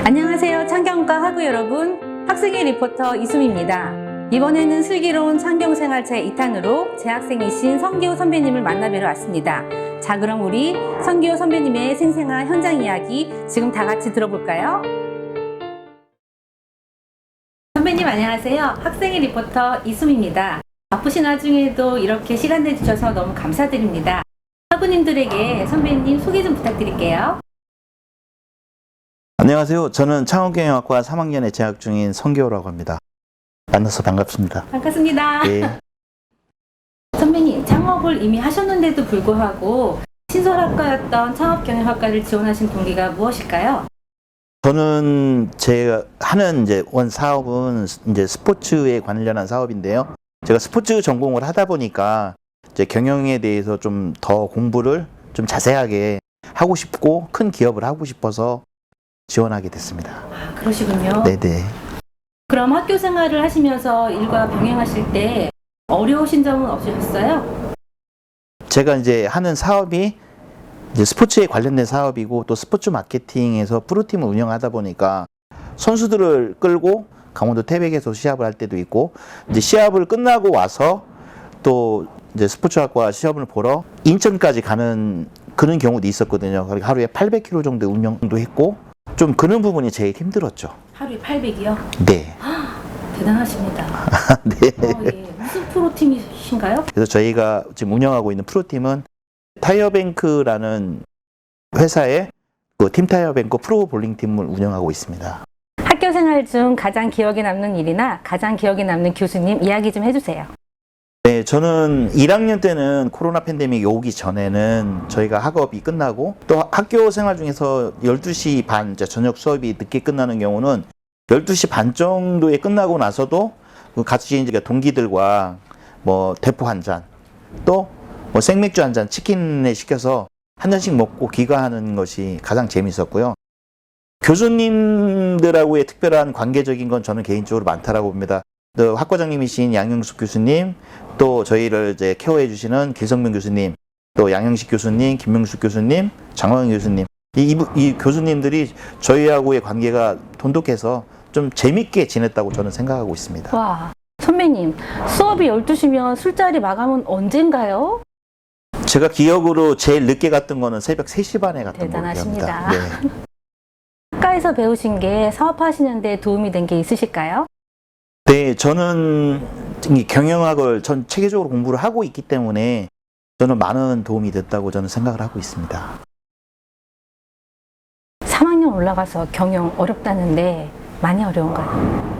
안녕하세요. 창경과 학우 여러분, 학생의 리포터 이수미입니다. 이번에는 슬기로운 창경생활 제2탄으로 재학생이신 성기호 선배님을 만나뵈러 왔습니다. 자, 그럼 우리 성기호 선배님의 생생한 현장 이야기 지금 다 같이 들어볼까요? 선배님 안녕하세요. 학생의 리포터 이수미입니다. 바쁘신 와중에도 이렇게 시간 내주셔서 너무 감사드립니다. 학우님들에게 선배님 소개 좀 부탁드릴게요. 안녕하세요. 저는 창업경영학과 3학년에 재학 중인 성기호라고 합니다. 만나서 반갑습니다. 반갑습니다. 네. 선배님, 창업을 이미 하셨는데도 불구하고 신설학과였던 창업경영학과를 지원하신 동기가 무엇일까요? 저는 제가 하는 원 사업은 스포츠에 관련한 사업인데요. 제가 스포츠 전공을 하다 보니까 경영에 대해서 좀 더 공부를 좀 자세하게 하고 싶고 큰 기업을 하고 싶어서 지원하게 됐습니다. 아, 그러시군요. 네네. 그럼 학교 생활을 하시면서 일과 병행하실 때 어려우신 점은 없으셨어요? 제가 하는 사업이 스포츠에 관련된 사업이고 또 스포츠 마케팅에서 프로팀을 운영하다 보니까 선수들을 끌고 강원도 태백에서 시합을 할 때도 있고 시합을 끝나고 와서 또 스포츠학과 시험을 보러 인천까지 가는 그런 경우도 있었거든요. 하루에 800km 정도 운영도 했고 좀 그런 부분이 제일 힘들었죠. 하루에 800이요? 네. 대단하십니다. 네. 예. 무슨 프로팀이신가요? 그래서 저희가 지금 운영하고 있는 프로팀은 타이어뱅크라는 회사의 그 팀타이어뱅크 프로 볼링팀을 운영하고 있습니다. 학교 생활 중 가장 기억에 남는 일이나 가장 기억에 남는 교수님 이야기 좀 해주세요. 네, 저는 1학년 때는 코로나 팬데믹이 오기 전에는 저희가 학업이 끝나고 또 학교 생활 중에서 12시 반 저녁 수업이 늦게 끝나는 경우는 12시 반 정도에 끝나고 나서도 같이 동기들과 대포 한 잔, 또 생맥주 한 잔, 치킨에 시켜서 한 잔씩 먹고 귀가하는 것이 가장 재밌었고요. 교수님들하고의 특별한 관계적인 건 저는 개인적으로 많다라고 봅니다. 또 학과장님이신 양영숙 교수님, 또 저희를 케어해 주시는 길성명 교수님, 또 양영식 교수님, 김명숙 교수님, 장광현 교수님, 이 교수님들이 저희하고의 관계가 돈독해서 좀 재밌게 지냈다고 저는 생각하고 있습니다. 와, 선배님, 수업이 12시면 술자리 마감은 언젠가요? 제가 기억으로 제일 늦게 갔던 거는 새벽 3시 반에 갔던 걸로 기억합니다. 대단하십니다. 네. 학과에서 배우신 게 사업하시는 데 도움이 된 게 있으실까요? 네, 저는 이 경영학을 전 체계적으로 공부를 하고 있기 때문에 저는 많은 도움이 됐다고 저는 생각을 하고 있습니다. 3학년 올라가서 경영 어렵다는데 많이 어려운가요?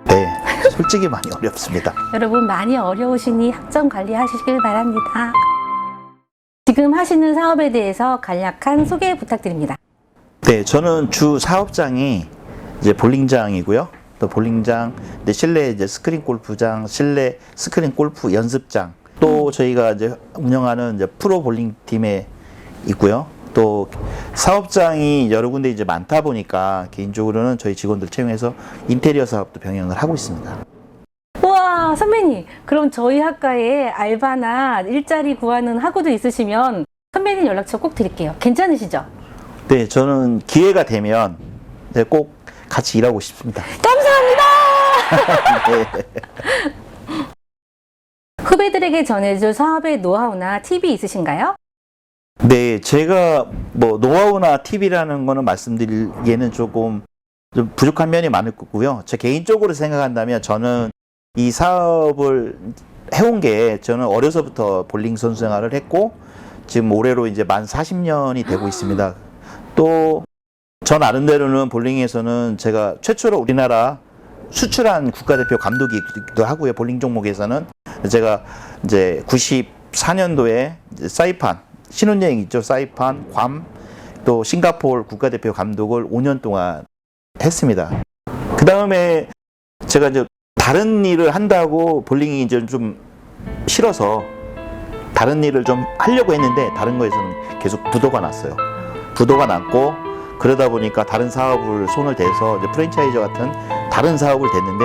네, 솔직히 많이 어렵습니다. 여러분 많이 어려우시니 학점 관리하시길 바랍니다. 지금 하시는 사업에 대해서 간략한 소개 부탁드립니다. 네, 저는 주 사업장이 볼링장이고요. 또 볼링장, 실내 스크린 골프장, 실내 스크린 골프 연습장, 또 저희가 운영하는 프로 볼링 팀에 있고요. 또 사업장이 여러 군데 많다 보니까 개인적으로는 저희 직원들 채용해서 인테리어 사업도 병행을 하고 있습니다. 우와, 선배님, 그럼 저희 학과에 알바나 일자리 구하는 학우도 있으시면 선배님 연락처 꼭 드릴게요. 괜찮으시죠? 네, 저는 기회가 되면 꼭 같이 일하고 싶습니다. 감사합니다! 네. 후배들에게 전해줄 사업의 노하우나 팁이 있으신가요? 네, 제가 노하우나 팁이라는 거는 말씀드리기에는 좀 부족한 면이 많을 거고요. 제 개인적으로 생각한다면 저는 이 사업을 해온 게 저는 어려서부터 볼링 선수 생활을 했고 지금 올해로 만 40년이 되고 있습니다. 또 저 나름대로는 볼링에서는 제가 최초로 우리나라 수출한 국가대표 감독이기도 하고요. 볼링 종목에서는 제가 94년도에 사이판 신혼여행 있죠. 사이판, 괌, 또 싱가포르 국가대표 감독을 5년 동안 했습니다. 그 다음에 제가 다른 일을 한다고 볼링이 좀 싫어서 다른 일을 좀 하려고 했는데 다른 거에서는 계속 부도가 났어요. 부도가 났고 그러다 보니까 다른 사업을 손을 대서 프랜차이즈 같은 다른 사업을 댔는데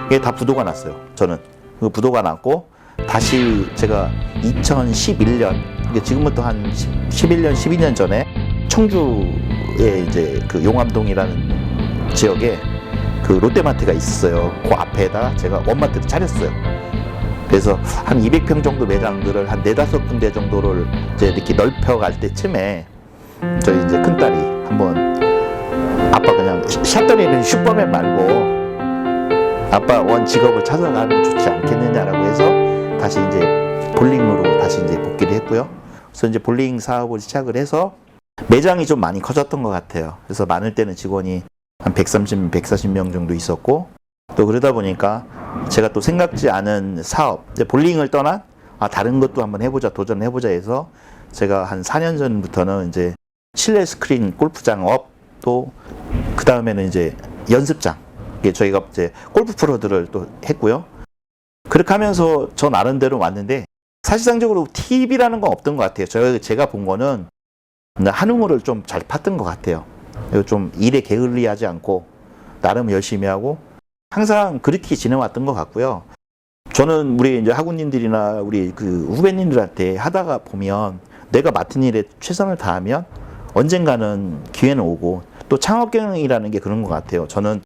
이게 다 부도가 났어요. 저는 그 부도가 났고 다시 제가 2011년 지금부터 한 11년, 12년 전에 청주 서울에 이제 그 용암동이라는 지역에 그 롯데마트가 있었어요. 그 앞에다 제가 원마트를 차렸어요. 그래서 한 200평 정도 매장들을 한 4-5군데 정도를 이제 이렇게 넓혀갈 때쯤에 저희 이제 큰딸이 한번 아빠 그냥 샷더리는 슈퍼맨 말고 아빠 원 직업을 찾아가면 좋지 않겠느냐라고 해서 다시 이제 볼링으로 다시 이제 복귀를 했고요. 그래서 이제 볼링 사업을 시작을 해서 매장이 좀 많이 커졌던 것 같아요. 그래서 많을 때는 직원이 한 130, 140명 정도 있었고 또 그러다 보니까 제가 또 생각지 않은 사업, 이제 볼링을 떠난 다른 것도 한번 해보자, 도전해보자 해서 제가 한 4년 전부터는 이제 실내 스크린 골프장 업, 또 그 다음에는 이제 연습장, 이게 저희가 이제 골프 프로들을 또 했고요. 그렇게 하면서 저 나름대로 왔는데 사실상적으로 팁이라는 건 없던 것 같아요. 제가 본 거는 한우물을 좀 잘 팠던 것 같아요. 그리고 좀 일에 게을리하지 않고 나름 열심히 하고 항상 그렇게 지내왔던 것 같고요. 저는 우리 이제 학우님들이나 우리 그 후배님들한테 하다가 보면 내가 맡은 일에 최선을 다하면 언젠가는 기회는 오고 또 창업 경영이라는 게 그런 것 같아요. 저는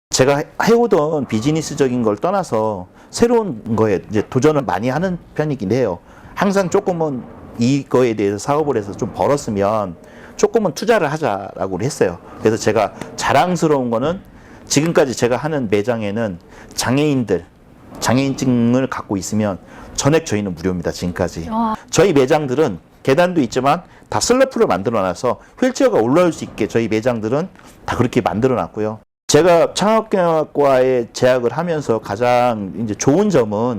제가 해오던 비즈니스적인 걸 떠나서 새로운 거에 이제 도전을 많이 하는 편이긴 해요. 항상 조금은 이거에 대해서 사업을 해서 좀 벌었으면 조금은 투자를 하자라고 했어요. 그래서 제가 자랑스러운 거는 지금까지 제가 하는 매장에는 장애인증을 갖고 있으면 전액 저희는 무료입니다. 지금까지. 저희 매장들은 계단도 있지만 다 슬로프를 만들어 놔서 휠체어가 올라올 수 있게 저희 매장들은 다 그렇게 만들어 놨고요. 제가 창업경영학과에 재학을 하면서 가장 이제 좋은 점은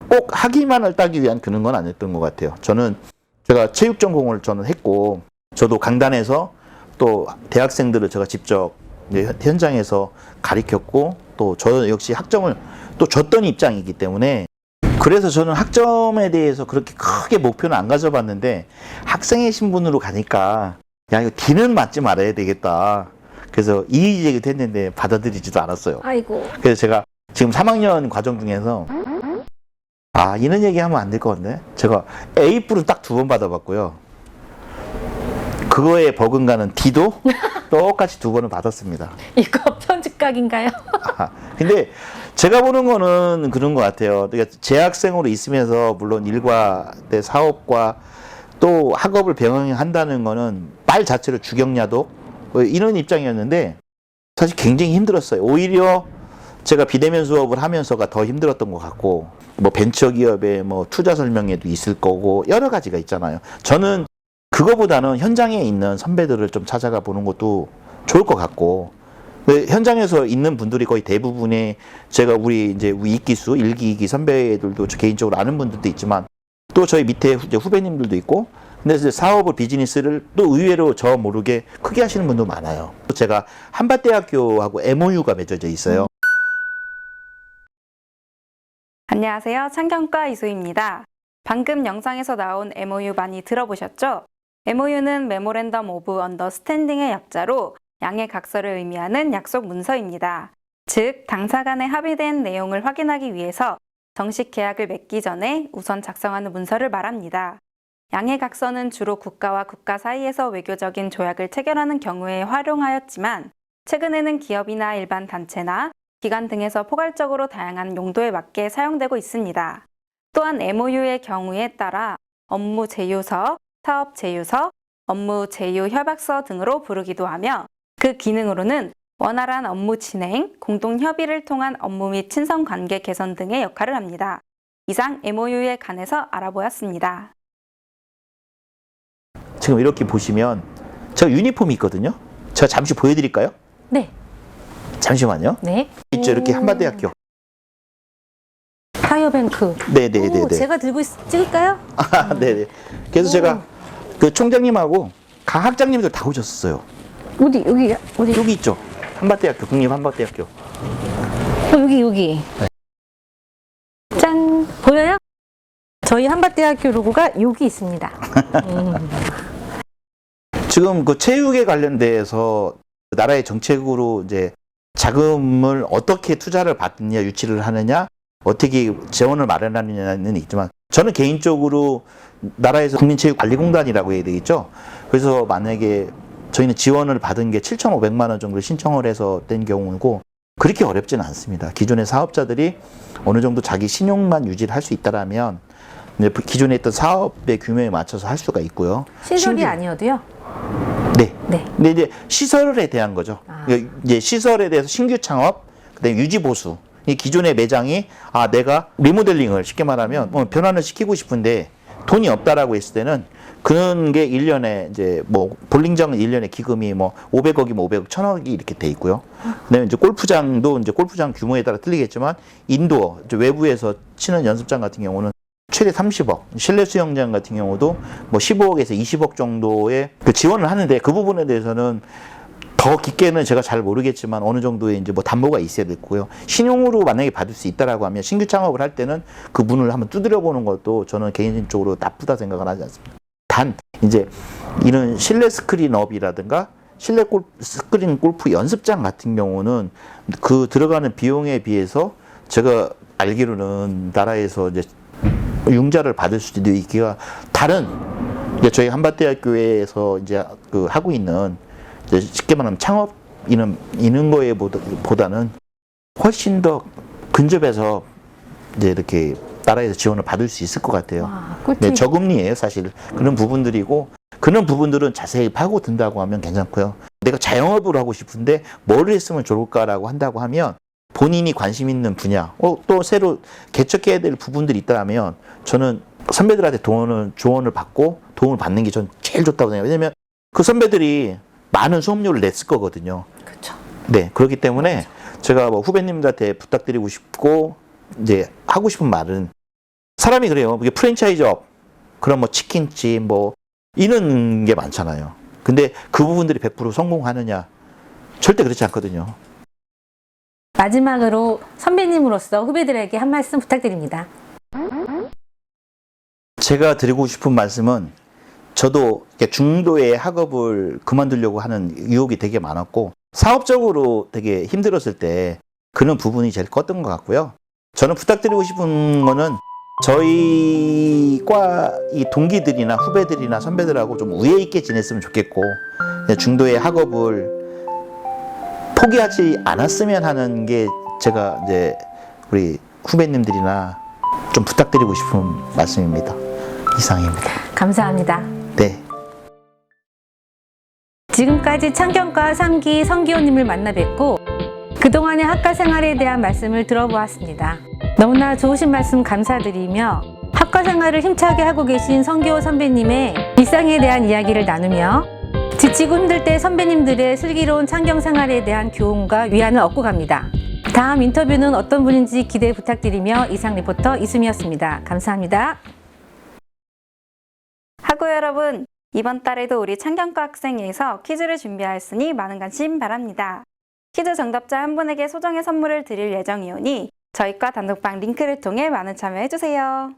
꼭 학위만을 따기 위한 그런 건 아니었던 것 같아요. 제가 체육 전공을 저는 했고, 저도 강단에서 또 대학생들을 제가 직접 현장에서 가르쳤고, 또 저 역시 학점을 또 줬던 입장이기 때문에, 그래서 저는 학점에 대해서 그렇게 크게 목표는 안 가져봤는데, 학생의 신분으로 가니까, 야, 이거 D는 맞지 말아야 되겠다. 그래서 이의제기도 했는데 받아들이지도 않았어요. 아이고. 그래서 제가 지금 3학년 과정 중에서 이런 얘기하면 안 될 것 같네. 제가 A뿔은 딱 2번 받아봤고요. 그거에 버금가는 D도 똑같이 2번을 받았습니다. 이거 편집각인가요? 근데 제가 보는 거는 그런 것 같아요. 그러니까 재학생으로 있으면서 물론 일과 내 사업과 또 학업을 병행한다는 거는 말 자체로 주경야독 이런 입장이었는데 사실 굉장히 힘들었어요. 오히려 제가 비대면 수업을 하면서가 더 힘들었던 것 같고, 뭐 벤처기업의 뭐 투자 설명회도 있을 거고 여러 가지가 있잖아요. 저는 그거보다는 현장에 있는 선배들을 좀 찾아가 보는 것도 좋을 것 같고, 현장에서 있는 분들이 거의 대부분의 제가 우리 이기수, 1기, 2기 선배들도 개인적으로 아는 분들도 있지만 또 저희 밑에 후배님들도 있고, 근데 이제 사업을 비즈니스를 또 의외로 저 모르게 크게 하시는 분도 많아요. 제가 한밭대학교하고 MOU가 맺어져 있어요. 안녕하세요. 창경과 이수입니다. 방금 영상에서 나온 MOU 많이 들어보셨죠? MOU는 메모랜덤 오브 언더스탠딩의 약자로 양해각서를 의미하는 약속 문서입니다. 즉, 당사 간에 합의된 내용을 확인하기 위해서 정식 계약을 맺기 전에 우선 작성하는 문서를 말합니다. 양해각서는 주로 국가와 국가 사이에서 외교적인 조약을 체결하는 경우에 활용하였지만, 최근에는 기업이나 일반 단체나 기관 등에서 포괄적으로 다양한 용도에 맞게 사용되고 있습니다. 또한 MOU의 경우에 따라 업무 제휴서, 사업 제휴서, 업무 제휴 협약서 등으로 부르기도 하며, 그 기능으로는 원활한 업무 진행, 공동 협의를 통한 업무 및 친선 관계 개선 등의 역할을 합니다. 이상 MOU에 관해서 알아보았습니다. 지금 이렇게 보시면 제가 유니폼이 있거든요. 제가 잠시 보여드릴까요? 네. 잠시만요. 네. 있죠, 이렇게 한밭대학교. 타이어뱅크. 네네네네. 제가 들고 찍을까요? 네네. 그래서 제가 그 총장님하고 각 학장님들 다 오셨어요. 어디 여기 있죠. 한밭대학교, 국립한밭대학교. 여기. 네. 짠, 보여요? 저희 한밭대학교 로고가 여기 있습니다. 지금 그 체육에 관련돼서 나라의 정책으로 이제 자금을 어떻게 투자를 받느냐, 유치를 하느냐, 어떻게 재원을 마련하느냐는 있지만, 저는 개인적으로 나라에서 국민체육관리공단이라고 해야 되겠죠. 그래서 만약에 저희는 지원을 받은 게 7,500만 원 정도를 신청을 해서 된 경우고 그렇게 어렵지는 않습니다. 기존의 사업자들이 어느 정도 자기 신용만 유지를 할 수 있다라면 이제 기존에 있던 사업의 규모에 맞춰서 할 수가 있고요. 시설이 아니어도요? 네. 네. 근데 이제 시설에 대한 거죠. 그러니까 이제 시설에 대해서 신규 창업, 그다음에 유지 보수. 이 기존의 매장이 내가 리모델링을 쉽게 말하면 변환을 시키고 싶은데 돈이 없다라고 했을 때는 그런 게 1년에 이제 뭐 볼링장은 1년에 기금이 뭐 500억이면 500억, 1000억이 이렇게 돼 있고요. 그다음에 이제 골프장도 이제 골프장 규모에 따라 틀리겠지만 인도어, 외부에서 치는 연습장 같은 경우는 최대 30억, 실내 수영장 같은 경우도 뭐 15억에서 20억 정도의 그 지원을 하는데 그 부분에 대해서는 더 깊게는 제가 잘 모르겠지만 어느 정도의 이제 뭐 담보가 있어야 됐고요. 신용으로 만약에 받을 수 있다라고 하면 신규 창업을 할 때는 그 문을 한번 두드려 보는 것도 저는 개인적으로 나쁘다 생각은 하지 않습니다. 단 이제 이런 실내 스크린업이라든가 실내 스크린 골프 연습장 같은 경우는 그 들어가는 비용에 비해서 제가 알기로는 나라에서 이제 융자를 받을 수도 있기가 다른 이제 저희 한밭대학교에서 이제 그 하고 있는 이제 쉽게 말하면 창업 이런 거에 보다는 훨씬 더 근접해서 이제 이렇게 나라에서 지원을 받을 수 있을 것 같아요. 네, 저금리예요, 사실. 그런 부분들이고 그런 부분들은 자세히 파고든다고 하면 괜찮고요. 내가 자영업을 하고 싶은데 뭘 했으면 좋을까라고 한다고 하면 본인이 관심 있는 분야, 또 새로 개척해야 될 부분들이 있다면 저는 선배들한테 조언을 받고 도움을 받는 게 전 제일 좋다고 생각해요. 왜냐면 그 선배들이 많은 수업료를 냈을 거거든요. 그렇죠. 네, 그렇기 때문에 제가 뭐 후배님들한테 부탁드리고 싶고 이제 하고 싶은 말은 사람이 그래요. 이게 프랜차이즈업, 그런 뭐 치킨집 뭐 이런 게 많잖아요. 근데 그 부분들이 100% 성공하느냐? 절대 그렇지 않거든요. 마지막으로 선배님으로서 후배들에게 한 말씀 부탁드립니다. 제가 드리고 싶은 말씀은 저도 중도의 학업을 그만두려고 하는 유혹이 되게 많았고 사업적으로 되게 힘들었을 때 그런 부분이 제일 컸던 것 같고요. 저는 부탁드리고 싶은 거는 저희과 이 동기들이나 후배들이나 선배들하고 좀 우애 있게 지냈으면 좋겠고 중도의 학업을 포기하지 않았으면 하는 게 제가 이제 우리 후배님들이나 좀 부탁드리고 싶은 말씀입니다. 이상입니다. 감사합니다. 네. 지금까지 창경과 3기 성기호님을 만나 뵙고 그동안의 학과 생활에 대한 말씀을 들어보았습니다. 너무나 좋으신 말씀 감사드리며 학과 생활을 힘차게 하고 계신 성기호 선배님의 일상에 대한 이야기를 나누며 지치고 힘들 때 선배님들의 슬기로운 창경 생활에 대한 교훈과 위안을 얻고 갑니다. 다음 인터뷰는 어떤 분인지 기대 부탁드리며 이상 리포터 이수미였습니다. 감사합니다. 학우 여러분, 이번 달에도 우리 창경과 학생회에서 퀴즈를 준비하였으니 많은 관심 바랍니다. 퀴즈 정답자 한 분에게 소정의 선물을 드릴 예정이오니 저희과 단톡방 링크를 통해 많은 참여해주세요.